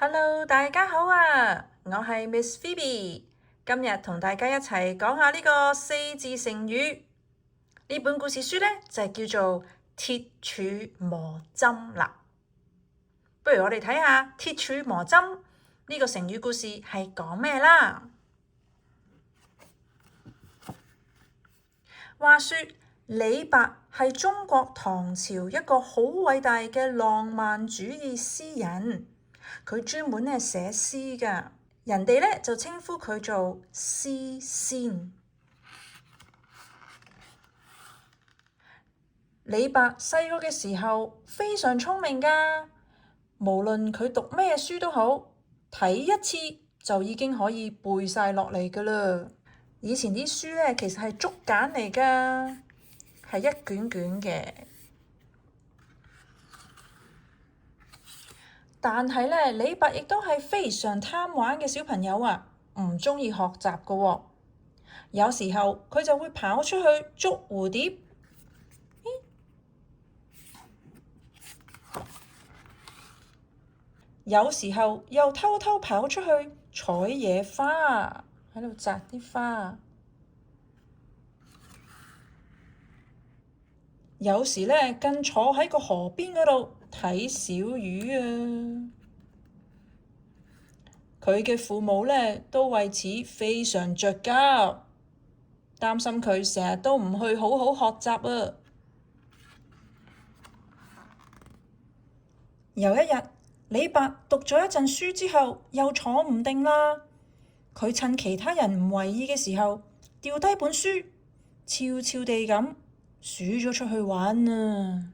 Hello，大家好啊！我係 Miss Phoebe，今日同大家一齊講下呢個四字成語。呢本故事書呢，就係叫做鐵柱磨針啦。不如我哋睇下鐵柱磨針呢個成語故事係講咩啦？話說李白係中國唐朝一個好偉大嘅浪漫主義詩人。佢專門咧寫詩㗎，人哋咧就稱呼佢做詩仙。李白細個嘅時候非常聰明㗎，無論佢讀咩書都好，睇一次就已經可以背晒落嚟㗎啦。以前啲書咧其實係竹簡嚟㗎，係一卷卷嘅。但係咧，李白亦都係非常貪玩嘅小朋友啊，唔鍾意學習㗎喎。有時候佢就會跑出去捉蝴蝶，有時候又偷偷跑出去採野花，喺度摘啲花。有時咧，更坐喺個河邊嗰度睇小魚啊！佢嘅父母咧都為此非常着急，擔心佢成日都唔去好好學習啊！有一日，李白讀咗一陣書之後，又坐唔定啦。佢趁其他人唔為意嘅時候，掉低本書，悄悄地咁鼠咗出去玩啊！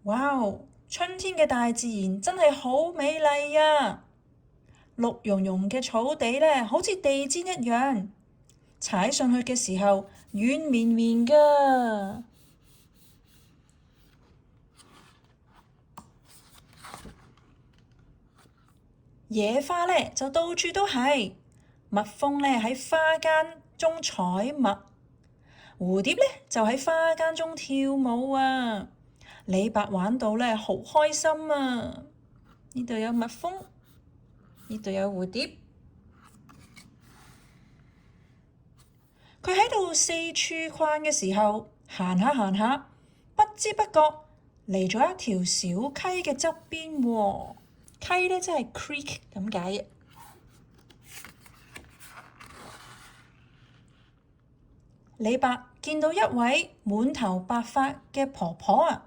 哇！春天嘅大自然真係好美麗呀！綠茸茸嘅草地咧，好似地氈一樣，踩上去嘅時候軟綿綿㗎。野花咧就到處都係，蜜蜂咧喺花間中採蜜，蝴蝶咧就喺花間中跳舞啊！李白玩到咧好開心啊！呢度有蜜蜂，呢度有蝴蝶，佢喺度四處逛嘅時候，行下行下，不知不覺嚟咗一條小溪嘅側邊喎。溪咧即係 creek 咁解嘅。李白見到一位滿頭白髮嘅婆婆啊，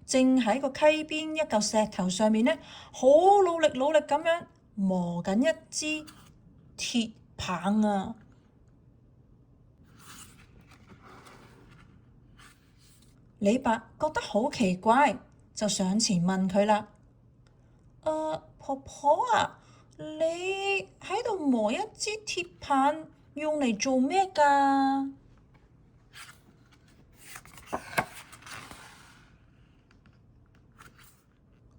正喺個溪邊一嚿石頭上面咧，好努力咁樣磨緊一支鐵棒啊！李白覺得好奇怪，就上前問佢啦。婆婆啊，你喺度磨一支鐵棒，用嚟做咩㗎？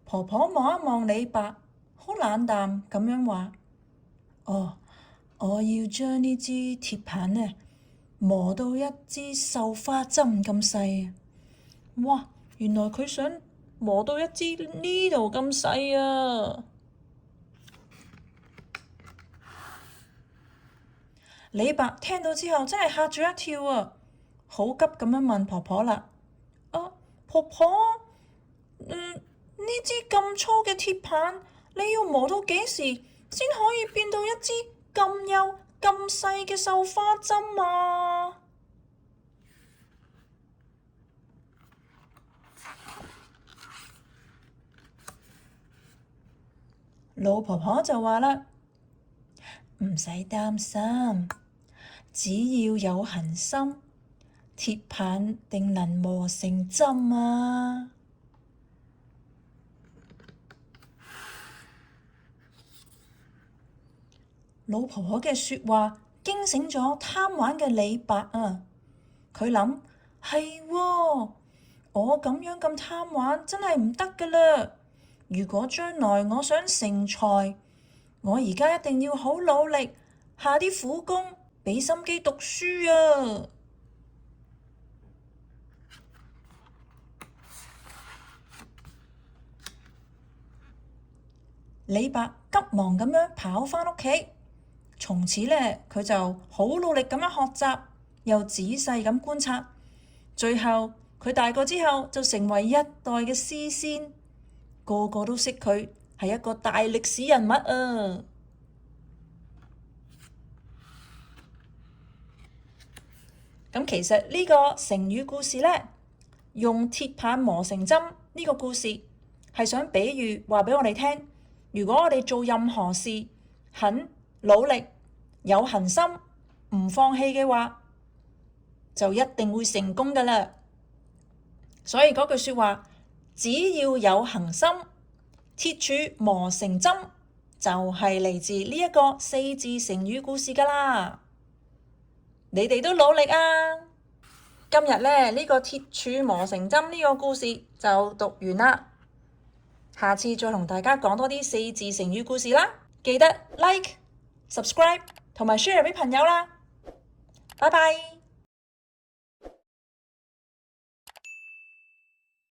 婆婆望一望李白，好冷淡咁樣話：哦，我要將呢支鐵棒呢磨到一支繡花針咁細啊！哇，原來佢想磨到一支呢度咁細啊！李白聽到之後真係嚇咗一跳啊！好急咁樣問婆婆啦：婆婆，呢支咁粗嘅鐵棒，你要磨到幾時先可以變到一支咁幼咁細嘅繡花針啊？老婆婆就話啦：唔使擔心，只要有恒心，鐵棒定能磨成針啊！老婆婆嘅説話驚醒咗貪玩嘅李白啊！佢諗係喎，我咁樣咁貪玩真係唔得㗎啦！如果將來我想成才，我而家一定要好努力，下啲苦功，俾心機讀書啊！李白急忙咁樣跑返屋企，從此呢，佢就好努力咁樣學習，又仔細咁觀察，最後佢大個之後就成為一代嘅詩仙，個個都識佢係一個大歷史人物啊！咁其實呢個成語故事呢，用鐵棒磨成針呢個故事係想比喻話俾我哋聽，如果我哋做任何事肯努力、有恆心、唔放棄嘅話，就一定會成功㗎喇。所以嗰句説話，只要有恆心，鐵杵磨成針，就係嚟自呢一個四字成語故事㗎喇。你哋都努力啊！今日呢，呢個鐵杵磨成針呢個故事就讀完啦。下次再同大家講多啲四字成語故事啦。記得 like、subscribe 同埋 share 俾朋友啦。拜拜。